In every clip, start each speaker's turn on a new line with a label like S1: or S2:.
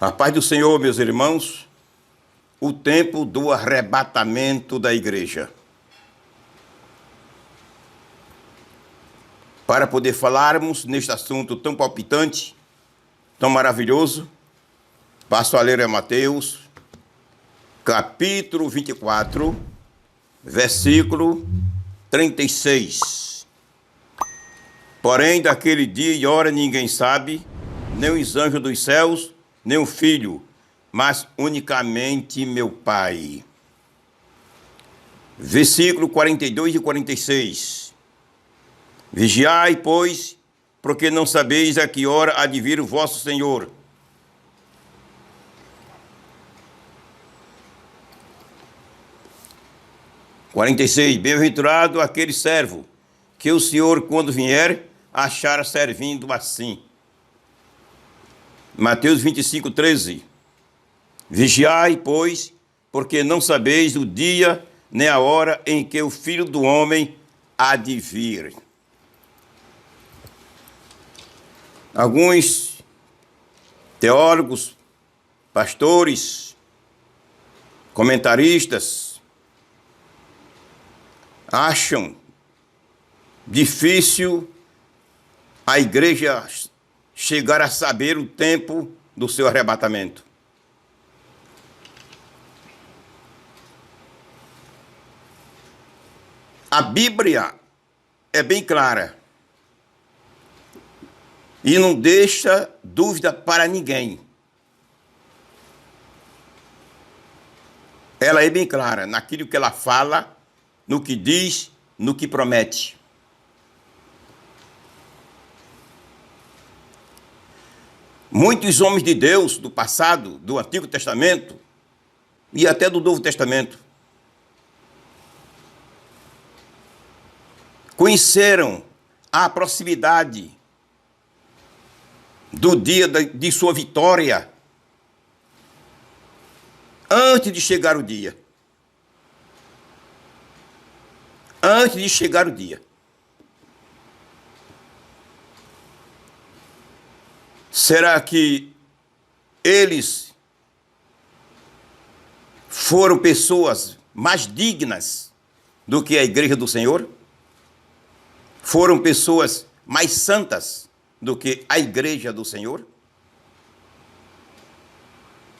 S1: A paz do Senhor, meus irmãos, o tempo do arrebatamento da igreja. Para poder falarmos neste assunto tão palpitante, tão maravilhoso, passo a ler a Mateus, capítulo 24, versículo 36. Porém, daquele dia e hora ninguém sabe, nem os anjos dos céus, nem o Filho, mas unicamente meu Pai. Versículo 42 e 46. Vigiai, pois, porque não sabeis a que hora há de vir o vosso Senhor. Bem-aventurado aquele servo, que o Senhor, quando vier, achar servindo assim. Mateus 25, 13. Vigiai, pois, porque não sabeis o dia nem a hora em que o Filho do Homem há de vir. Alguns teólogos, pastores, comentaristas acham difícil a igreja chegar a saber o tempo do seu arrebatamento. A Bíblia é bem clara e não deixa dúvida para ninguém. Ela é bem clara naquilo que ela fala, no que diz, no que promete. Muitos homens de Deus do passado, do Antigo Testamento e até do Novo Testamento, conheceram a proximidade do dia de sua vitória antes de chegar o dia. Antes de chegar o dia. Será que eles foram pessoas mais dignas do que a igreja do Senhor? Foram pessoas mais santas do que a igreja do Senhor?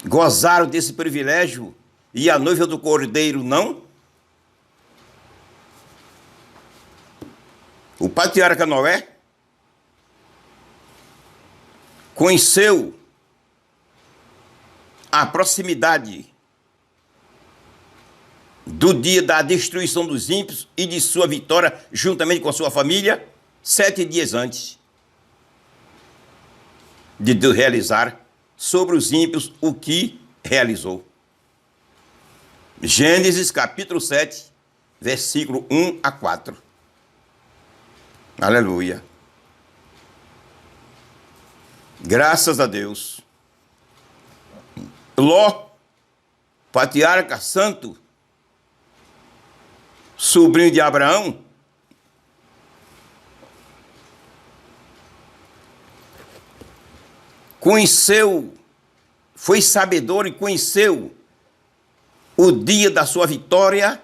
S1: Gozaram desse privilégio e a noiva do Cordeiro não? O patriarca Noé conheceu a proximidade do dia da destruição dos ímpios e de sua vitória juntamente com a sua família, 7 dias antes de Deus realizar sobre os ímpios o que realizou. Gênesis capítulo 7, versículo 1 a 4. Aleluia. Graças a Deus. Ló, patriarca santo, sobrinho de Abraão, conheceu, foi sabedor e conheceu o dia da sua vitória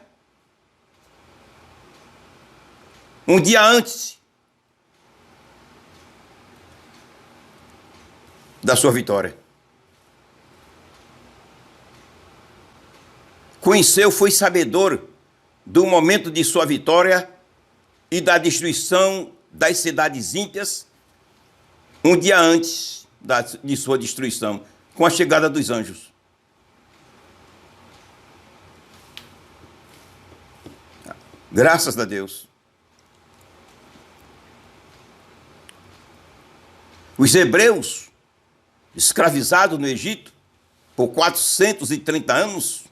S1: um dia antes da sua vitória. Conheceu, foi sabedor do momento de sua vitória e da destruição das cidades ímpias um dia antes de sua destruição, com a chegada dos anjos. Graças a Deus. Os hebreus, escravizados no Egito por 430 anos,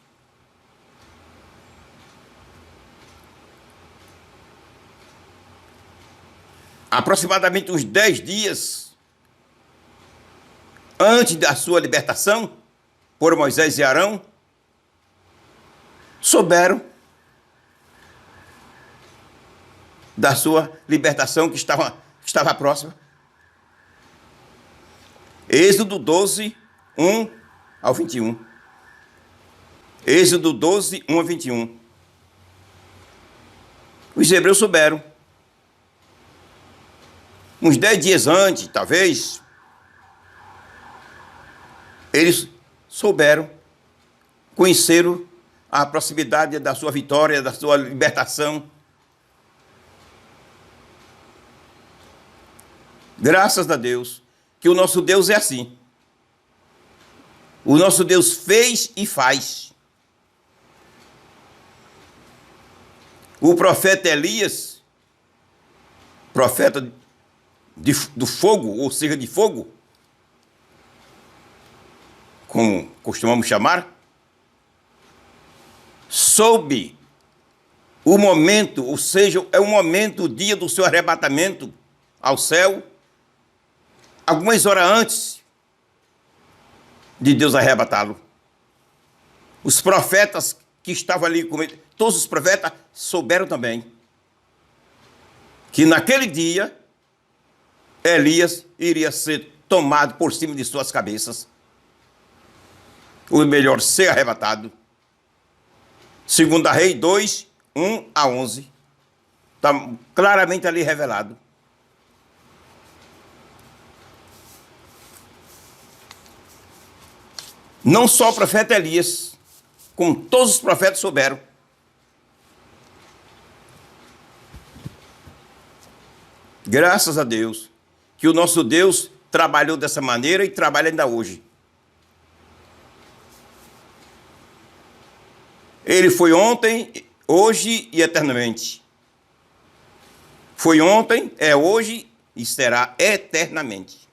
S1: aproximadamente uns 10 dias antes da sua libertação por Moisés e Arão, souberam da sua libertação que estava próxima. Êxodo 12, 1 ao 21. Êxodo 12, 1 a 21. Os hebreus souberam. Uns 10 dias antes, talvez, eles souberam, conheceram a proximidade da sua vitória, da sua libertação. Graças a Deus, que o nosso Deus é assim. O nosso Deus fez e faz. O profeta Elias, profeta do fogo, ou seja, de fogo, como costumamos chamar, soube o momento, ou seja, é o momento, o dia do seu arrebatamento ao céu, algumas horas antes de Deus arrebatá-lo. Os profetas que estavam ali com ele, todos os profetas souberam também que naquele dia Elias iria ser tomado por cima de suas cabeças, ou melhor, ser arrebatado. 2 Reis 2, 1 a 11. Está claramente ali revelado. Não só o profeta Elias, como todos os profetas souberam. Graças a Deus, que o nosso Deus trabalhou dessa maneira e trabalha ainda hoje. Ele foi ontem, hoje e eternamente. Foi ontem, é hoje e será eternamente.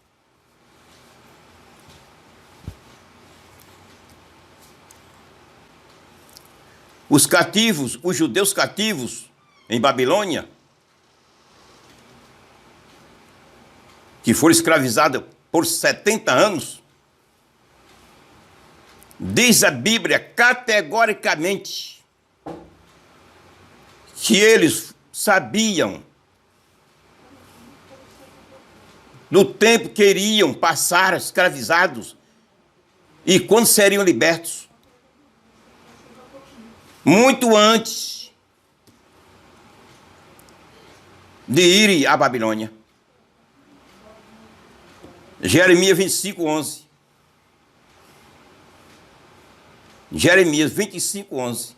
S1: Os cativos, os judeus cativos em Babilônia, que foram escravizados por 70 anos, diz a Bíblia categoricamente que eles sabiam do tempo que iriam passar escravizados e quando seriam libertos. Muito antes de irem à Babilônia. Jeremias 25, 11. Jeremias 25, 11.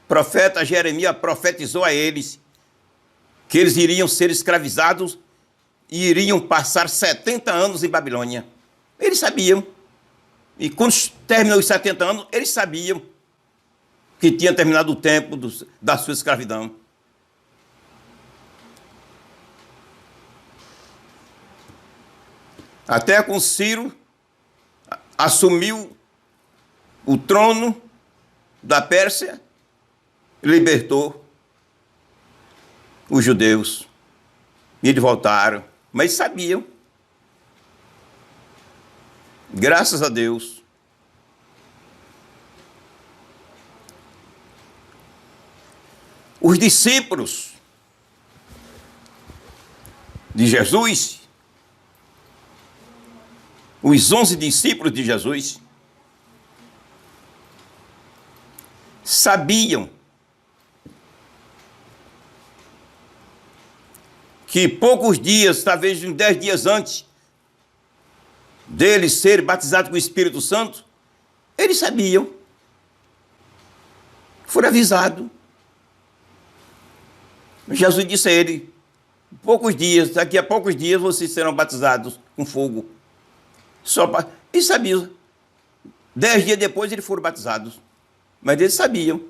S1: Profeta Jeremias profetizou a eles que eles iriam ser escravizados e iriam passar 70 anos em Babilônia. Eles sabiam. E quando terminou os 70 anos, eles sabiam que tinha terminado o tempo da sua escravidão. Até com Ciro assumiu o trono da Pérsia e libertou os judeus. E eles voltaram, mas sabiam. Graças a Deus. Os discípulos de Jesus, os 11 discípulos de Jesus, sabiam que poucos dias, talvez uns 10 dias antes deles serem batizados com o Espírito Santo, eles sabiam, foram avisados. Jesus disse a ele, poucos dias, daqui a poucos dias vocês serão batizados com fogo. Eles sabiam. 10 dias depois eles foram batizados. Mas eles sabiam.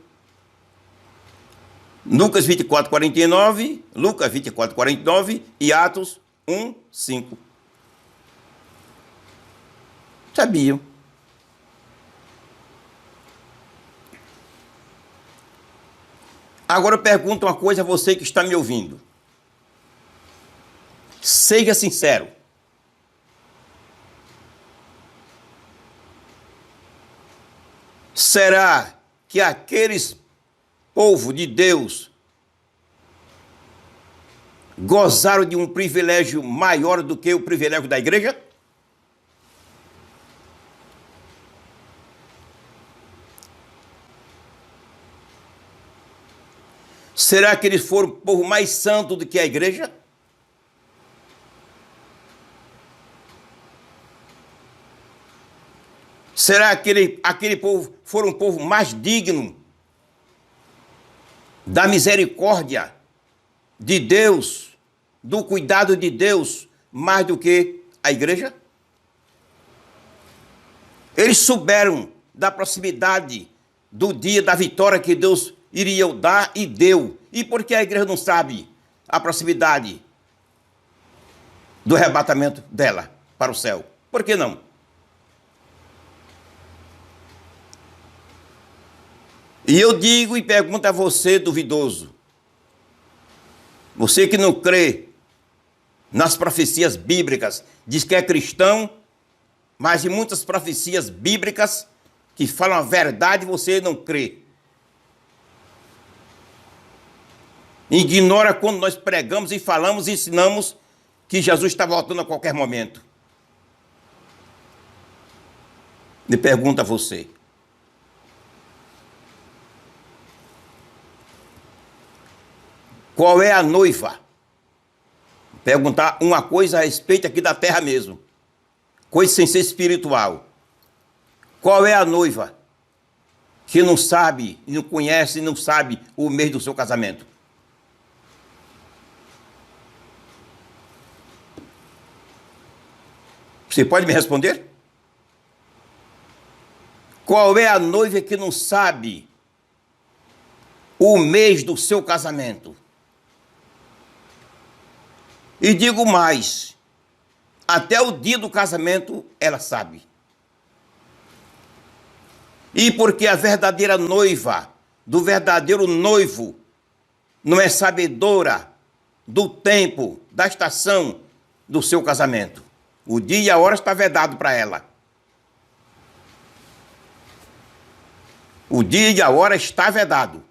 S1: Lucas 24, 49, Lucas 24, 49 e Atos 1, 5. Sabiam. Agora eu pergunto uma coisa a você que está me ouvindo. Seja sincero. Será que aqueles povo de Deus gozaram de um privilégio maior do que o privilégio da igreja? Será que eles foram o povo mais santo do que a igreja? Será que aquele povo foram um povo mais digno da misericórdia de Deus, do cuidado de Deus, mais do que a igreja? Eles souberam da proximidade do dia da vitória que Deus iria dar e deu. E por que a igreja não sabe a proximidade do arrebatamento dela para o céu? Por que não? E eu digo e pergunto a você, duvidoso, você que não crê nas profecias bíblicas, diz que é cristão, mas em muitas profecias bíblicas que falam a verdade, você não crê. Ignora quando nós pregamos e falamos e ensinamos que Jesus está voltando a qualquer momento. Me pergunto a você. Qual é a noiva? Perguntar uma coisa a respeito aqui da terra mesmo. Coisa sem ser espiritual. Qual é a noiva que não sabe, não conhece, não sabe o mês do seu casamento? Você pode me responder? Qual é a noiva que não sabe o mês do seu casamento? E digo mais, até o dia do casamento ela sabe. E porque a verdadeira noiva, do verdadeiro noivo, não é sabedora do tempo, da estação do seu casamento. O dia e a hora está vedado para ela. O dia e a hora está vedado.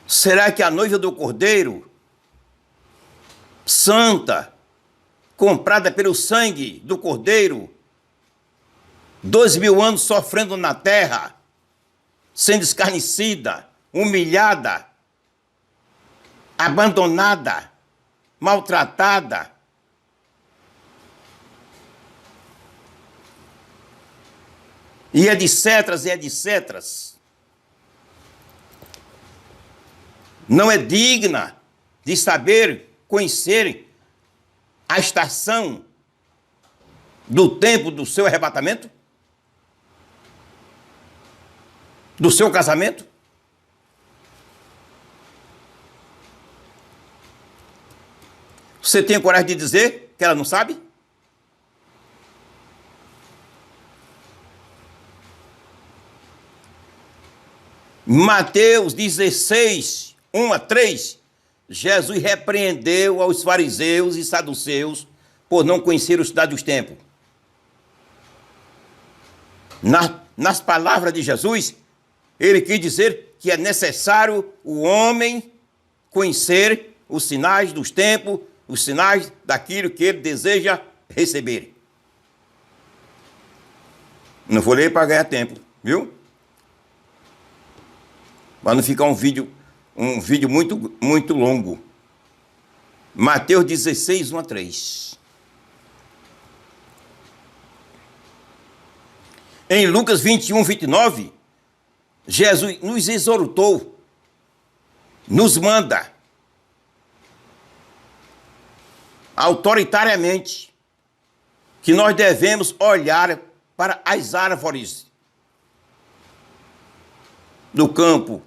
S1: Será que a noiva do Cordeiro, santa, comprada pelo sangue do Cordeiro, 2000 anos sofrendo na terra, sendo escarnecida, humilhada, abandonada, maltratada, e etc, não é digna de saber, conhecer a estação do tempo do seu arrebatamento? Do seu casamento? Você tem coragem de dizer que ela não sabe? Mateus 16, 1 a 3, Jesus repreendeu aos fariseus e saduceus por não conhecer os sinais dos tempos. Nas palavras de Jesus, ele quis dizer que é necessário o homem conhecer os sinais dos tempos, os sinais daquilo que ele deseja receber. Não vou ler para ganhar tempo, viu? Para não ficar um vídeo muito longo. Mateus 16, 1 a 3. Em Lucas 21, 29, Jesus nos exortou, nos manda, autoritariamente, que nós devemos olhar para as árvores do campo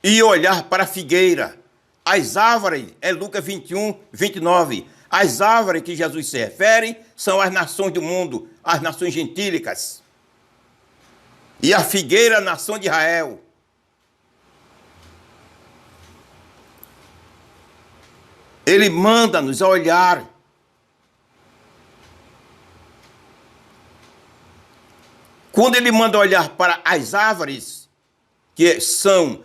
S1: e olhar para a figueira. As árvores, é Lucas 21, 29. As árvores que Jesus se refere são as nações do mundo, as nações gentílicas. E a figueira, a nação de Israel. Ele manda-nos a olhar. Quando ele manda olhar para as árvores, que são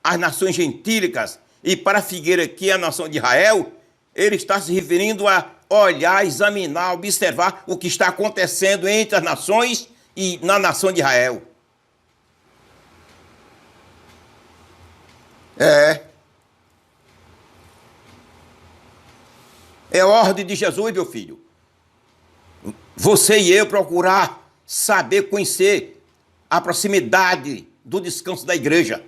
S1: as nações gentílicas, e para a figueira, que é a nação de Israel, ele está se referindo a olhar, examinar, observar o que está acontecendo entre as nações e na nação de Israel. É ordem de Jesus, meu filho. Você e eu procurar saber, conhecer a proximidade do descanso da igreja.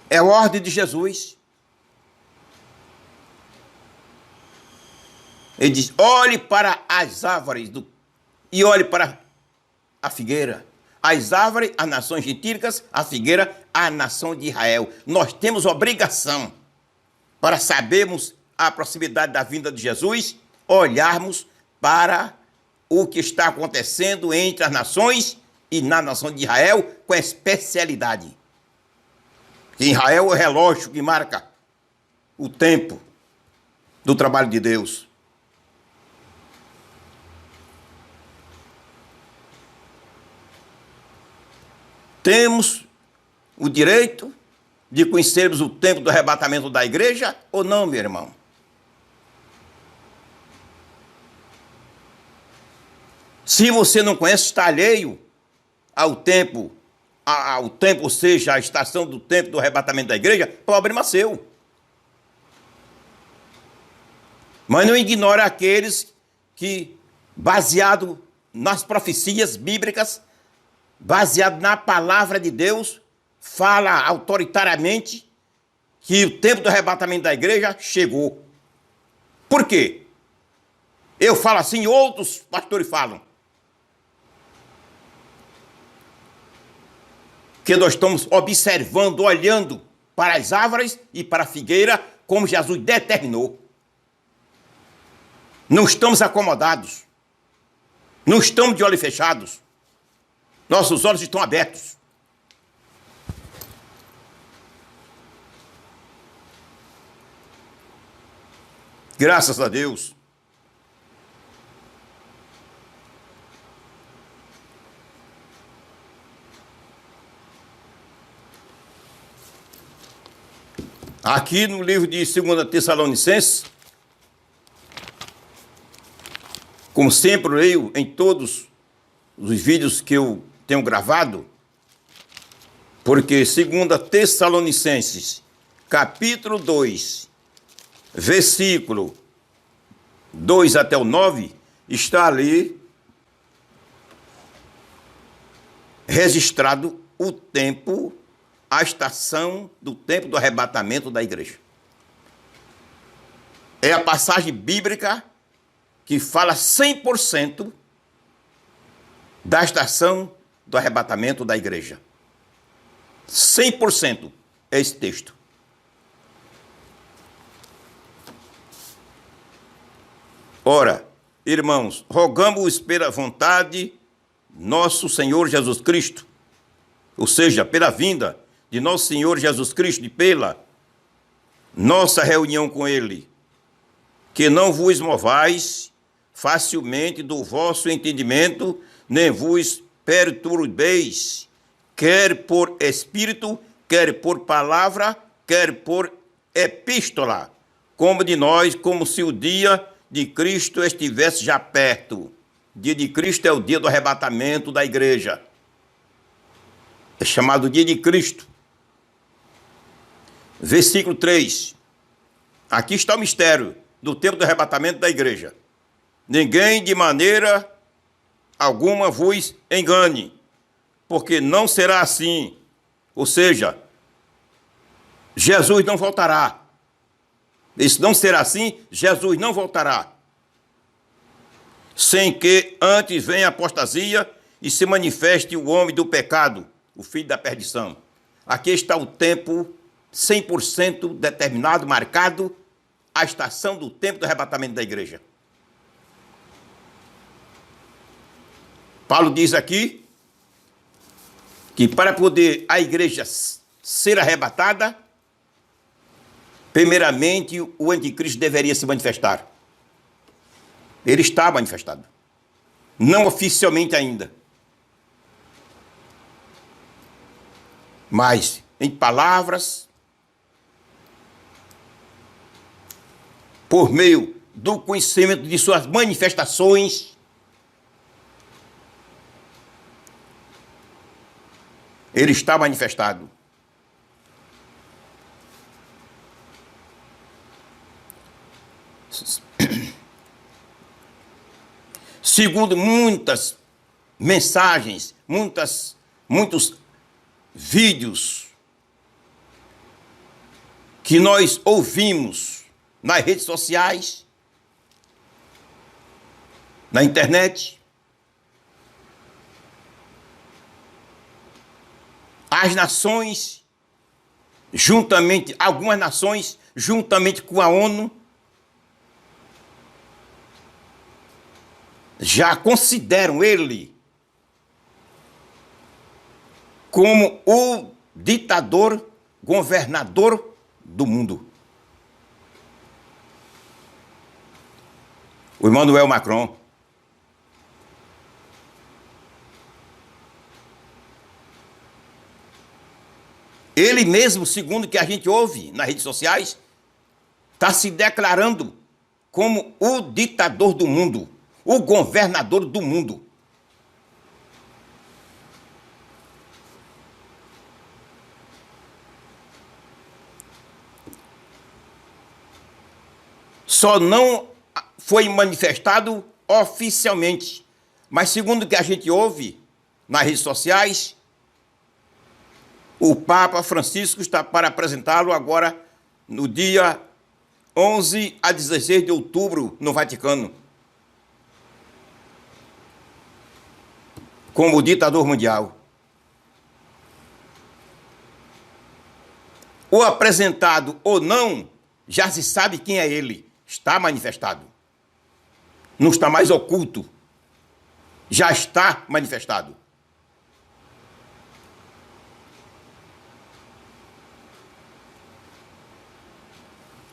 S1: É ordem de Jesus. Ele diz, olhe para as árvores e olhe para a figueira. As árvores, as nações gentílicas, a figueira, a nação de Israel. Nós temos obrigação para sabermos a proximidade da vinda de Jesus, olharmos para o que está acontecendo entre as nações e na nação de Israel com especialidade. Que Israel é o relógio que marca o tempo do trabalho de Deus. Temos o direito de conhecermos o tempo do arrebatamento da igreja ou não, meu irmão? Se você não conhece, está alheio ao tempo, ou seja, a estação do tempo do arrebatamento da igreja, problema seu. Mas não ignore aqueles que, baseado nas profecias bíblicas, baseado na palavra de Deus, fala autoritariamente que o tempo do arrebatamento da igreja chegou. Por quê? Eu falo assim, outros pastores falam. Que nós estamos observando, olhando para as árvores e para a figueira, como Jesus determinou. Não estamos acomodados. Não estamos de olhos fechados. Nossos olhos estão abertos. Graças a Deus. Aqui no livro de 2 Tessalonicenses, como sempre leio em todos os vídeos que eu tenho gravado, porque 2 Tessalonicenses, capítulo 2, versículo 2 até o 9, está ali registrado o tempo, a estação do tempo do arrebatamento da igreja. É a passagem bíblica que fala 100% da estação do arrebatamento da igreja. 100% é esse texto. Ora, irmãos, rogamos pela vontade nosso Senhor Jesus Cristo, ou seja, pela vinda de nosso Senhor Jesus Cristo e pela nossa reunião com Ele, que não vos movais facilmente do vosso entendimento, nem vos perturbeis, quer por espírito, quer por palavra, quer por epístola, como de nós, como se o dia de Cristo estivesse já perto. O dia de Cristo é o dia do arrebatamento da igreja. É chamado dia de Cristo. Versículo 3. Aqui está o mistério do tempo do arrebatamento da igreja. Ninguém de maneira alguma vos engane, porque não será assim. Ou seja, Jesus não voltará. Isso não será assim, Jesus não voltará. Sem que antes venha a apostasia e se manifeste o homem do pecado, o filho da perdição. Aqui está o tempo 100% determinado, marcado, a estação do tempo do arrebatamento da igreja. Paulo diz aqui que para poder a igreja ser arrebatada, primeiramente o anticristo deveria se manifestar. Ele está manifestado. Não oficialmente ainda. Mas em palavras, por meio do conhecimento de suas manifestações, ele está manifestado. Segundo muitas mensagens, muitos vídeos que nós ouvimos nas redes sociais, na internet, as nações, algumas nações, juntamente com a ONU, já consideram ele como o ditador, governador do mundo. O Emmanuel Macron. Ele mesmo, segundo o que a gente ouve nas redes sociais, está se declarando como o ditador do mundo, o governador do mundo. Só não foi manifestado oficialmente, mas segundo o que a gente ouve nas redes sociais, o Papa Francisco está para apresentá-lo agora no dia 11 a 16 de outubro no Vaticano, como ditador mundial. O apresentado ou não, já se sabe quem é ele. Está manifestado. Não está mais oculto. Já está manifestado.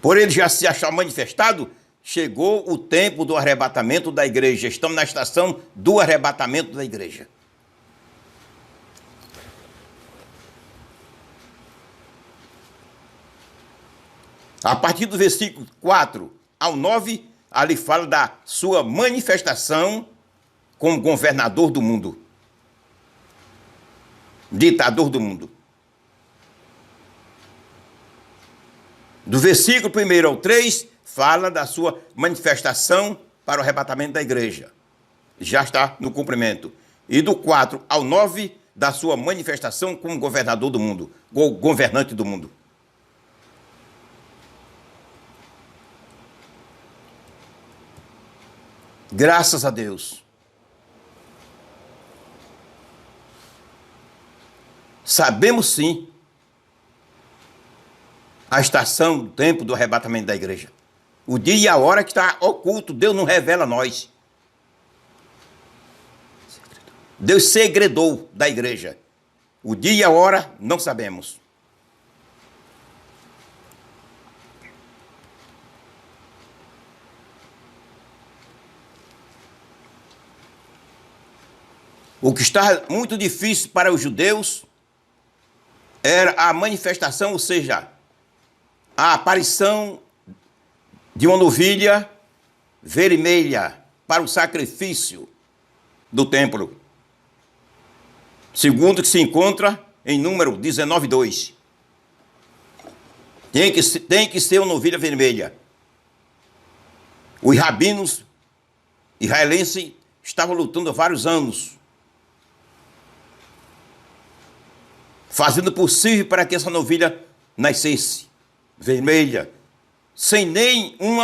S1: Por ele já se achar manifestado, chegou o tempo do arrebatamento da igreja. Estamos na estação do arrebatamento da igreja. A partir do versículo 4 ao 9, ali fala da sua manifestação como governador do mundo. Ditador do mundo. Do versículo 1 ao 3, fala da sua manifestação para o arrebatamento da igreja. Já está no cumprimento. E do 4 ao 9, da sua manifestação como governador do mundo, governante do mundo. Graças a Deus. Sabemos sim a estação do tempo do arrebatamento da igreja. O dia e a hora que está oculto, Deus não revela a nós. Deus segredou da igreja. O dia e a hora não sabemos. O que está muito difícil para os judeus era a manifestação, ou seja, a aparição de uma novilha vermelha para o sacrifício do templo. Segundo o que se encontra em número 19:2. Tem que ser uma novilha vermelha. Os rabinos israelenses estavam lutando há vários anos, fazendo o possível para que essa novilha nascesse vermelha, sem nem um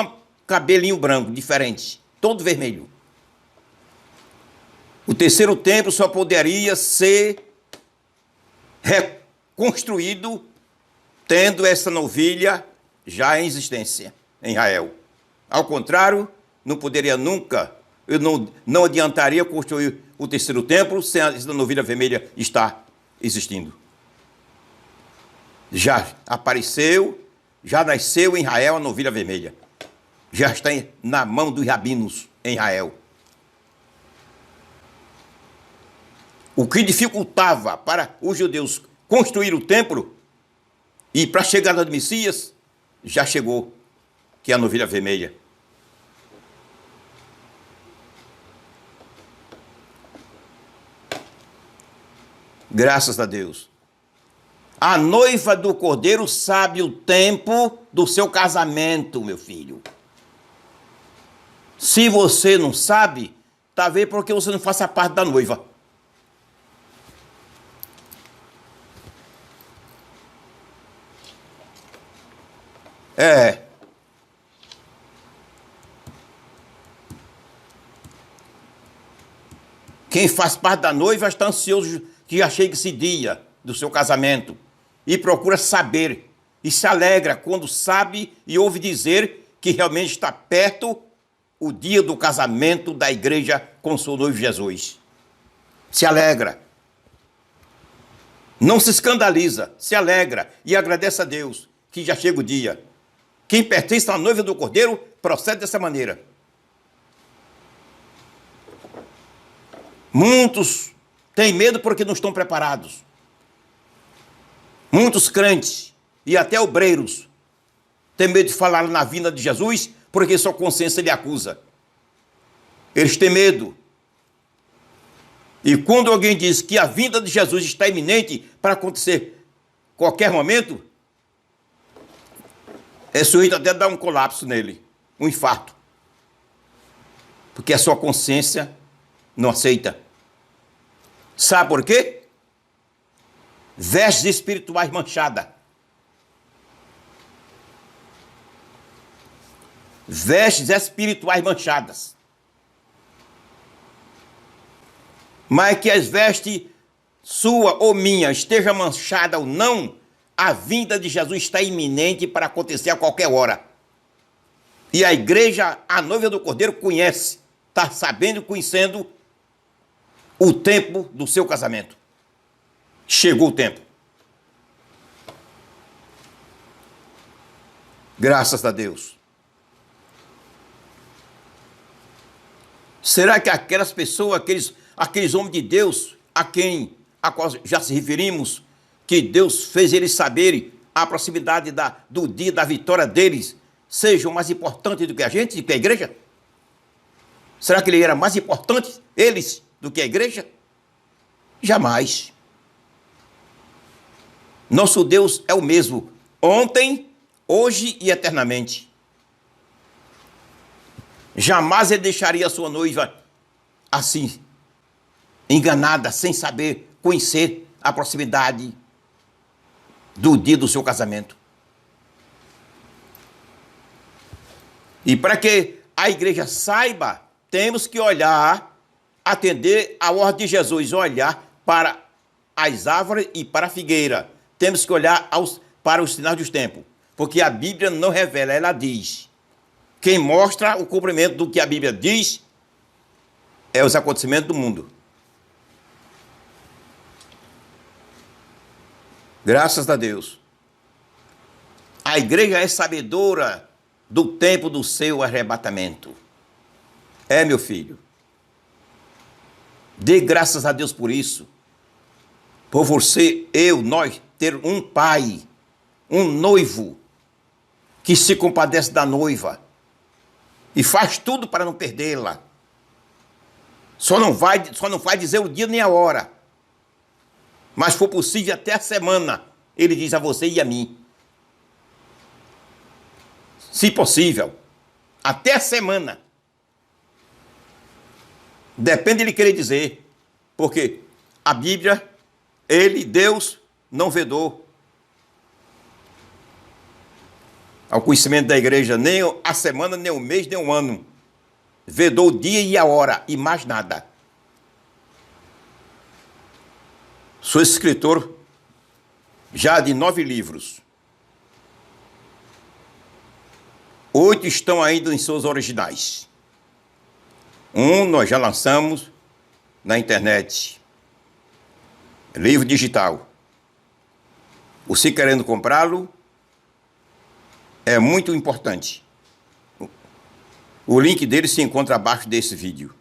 S1: cabelinho branco diferente, todo vermelho. O terceiro templo só poderia ser reconstruído tendo essa novilha já em existência em Israel. Ao contrário, não poderia nunca, não adiantaria construir o terceiro templo sem essa novilha vermelha estar existindo. Já apareceu, já nasceu em Israel a novilha vermelha. Já está na mão dos rabinos em Israel. O que dificultava para os judeus construir o templo e para a chegada do Messias, já chegou, que é a novilha vermelha. Graças a Deus. A noiva do Cordeiro sabe o tempo do seu casamento, meu filho. Se você não sabe, talvez porque você não faça parte da noiva. Quem faz parte da noiva está ansioso que já chegue esse dia do seu casamento e procura saber e se alegra quando sabe e ouve dizer que realmente está perto o dia do casamento da igreja com o seu noivo Jesus. Se alegra. Não se escandaliza, se alegra e agradece a Deus que já chega o dia. Quem pertence à noiva do Cordeiro procede dessa maneira. Muitos têm medo porque não estão preparados. Muitos crentes e até obreiros têm medo de falar na vinda de Jesus porque sua consciência lhe acusa. Eles têm medo. E quando alguém diz que a vinda de Jesus está iminente para acontecer qualquer momento, é sujeito até a dar um colapso nele, um infarto. Porque a sua consciência não aceita. Sabe por quê? Vestes espirituais manchadas. Vestes espirituais manchadas. Mas que as vestes sua ou minha esteja manchada ou não, a vinda de Jesus está iminente para acontecer a qualquer hora. E a igreja, a noiva do Cordeiro, conhece, está sabendo, conhecendo o tempo do seu casamento. Chegou o tempo. Graças a Deus. Será que aquelas pessoas, aqueles homens de Deus, a qual já se referimos, que Deus fez eles saberem a proximidade do dia da vitória deles, sejam mais importantes do que a gente, do que a igreja? Será que ele era mais importante, eles, do que a igreja? Jamais. Nosso Deus é o mesmo, ontem, hoje e eternamente. Jamais ele deixaria a sua noiva assim, enganada, sem saber, conhecer a proximidade do dia do seu casamento. E para que a igreja saiba, temos que olhar, atender a ordem de Jesus, olhar para as árvores e para a figueira. Temos que olhar para os sinais dos tempos, porque a Bíblia não revela, ela diz. Quem mostra o cumprimento do que a Bíblia diz é os acontecimentos do mundo. Graças a Deus. A igreja é sabedora do tempo do seu arrebatamento. É, meu filho. Dê graças a Deus por isso. Por você, nós, ter um pai, um noivo, que se compadece da noiva e faz tudo para não perdê-la. Só não vai dizer o dia nem a hora. Mas se for possível, até a semana, ele diz a você e a mim. Se possível, até a semana. Depende de ele querer dizer. Porque a Bíblia, Deus, não vedou ao conhecimento da igreja nem a semana, nem o mês, nem o ano. Vedou o dia e a hora, e mais nada. Sou escritor já de 9 livros. 8 estão ainda em seus originais. Um nós já lançamos na internet. Livro digital. Você querendo comprá-lo, é muito importante. O link dele se encontra abaixo desse vídeo.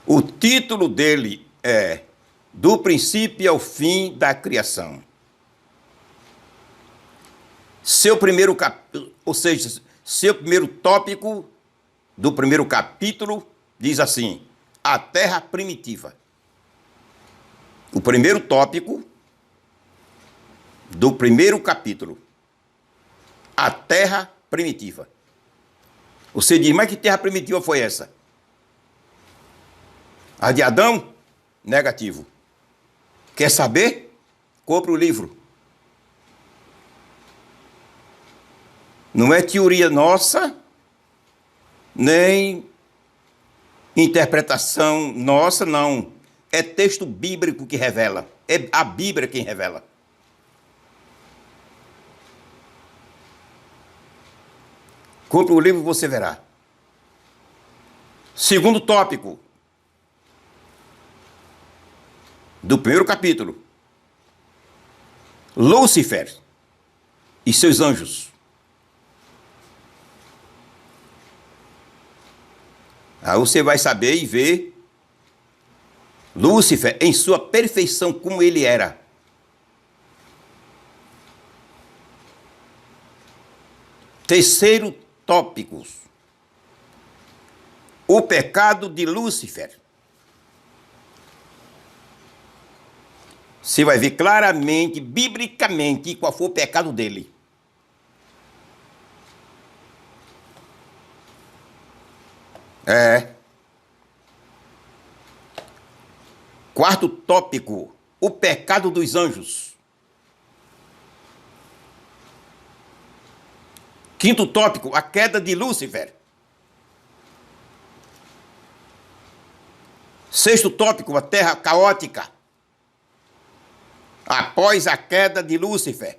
S1: O título dele é Do Princípio ao Fim da Criação. Seu primeiro capítulo, ou seja, seu primeiro tópico do primeiro capítulo diz assim: a terra primitiva. O primeiro tópico do primeiro capítulo, a terra primitiva. Você diz, mas que terra primitiva foi essa? A de Adão? Negativo. Quer saber? Compre o livro. Não é teoria nossa, nem interpretação nossa, não. É texto bíblico que revela. É a Bíblia quem revela. Compre o livro e você verá. Segundo tópico do primeiro capítulo: Lúcifer e seus anjos. Aí você vai saber e ver Lúcifer em sua perfeição, como ele era. Terceiro tópico: o pecado de Lúcifer. Você vai ver claramente, biblicamente, qual foi o pecado dele. Quarto tópico: o pecado dos anjos. Quinto tópico: a queda de Lúcifer. Sexto tópico: a terra caótica após a queda de Lúcifer.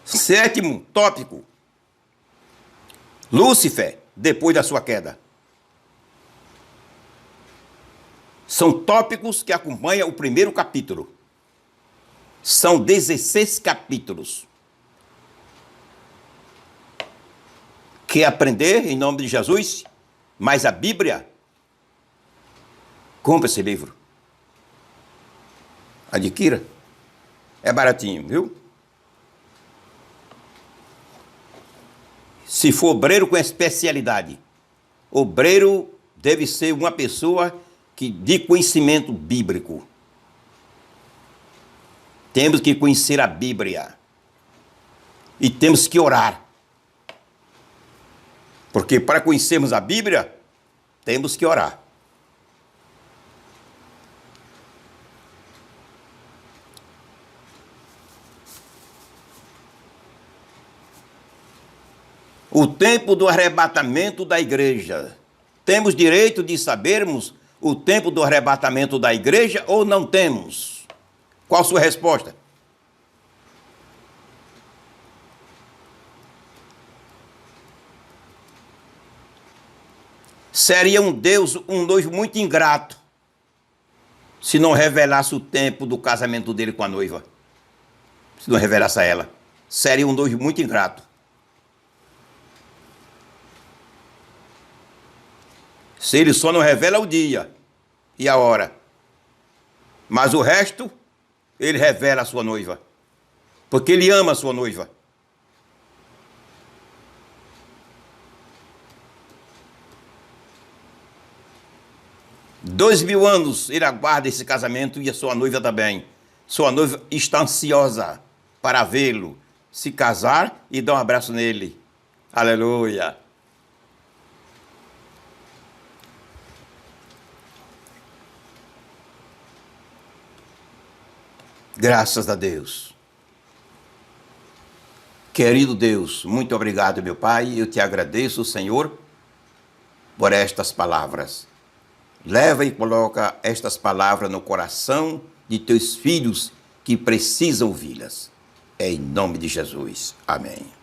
S1: Sétimo tópico: Lúcifer depois da sua queda. São tópicos que acompanham o primeiro capítulo. São 16 capítulos. Quer aprender em nome de Jesus? Mas a Bíblia? Compre esse livro. Adquira. É baratinho, viu? Se for obreiro com especialidade, obreiro deve ser uma pessoa de conhecimento bíblico. Temos que conhecer a Bíblia. E temos que orar. Porque para conhecermos a Bíblia, temos que orar. O tempo do arrebatamento da igreja. Temos direito de sabermos o tempo do arrebatamento da igreja ou não temos? Qual a sua resposta? Seria um noivo muito ingrato se não revelasse o tempo do casamento dele com a noiva. Se não revelasse a ela. Seria um noivo muito ingrato. Se ele só não revela o dia e a hora. Mas o resto, ele revela a sua noiva. Porque ele ama a sua noiva. Dois 2000 anos ele aguarda esse casamento e a sua noiva também. Sua noiva está ansiosa para vê-lo, se casar e dar um abraço nele. Aleluia. Graças a Deus. Querido Deus, muito obrigado, meu Pai. Eu te agradeço, Senhor, por estas palavras. Leva e coloca estas palavras no coração de teus filhos que precisam ouvi-las. Em nome de Jesus. Amém.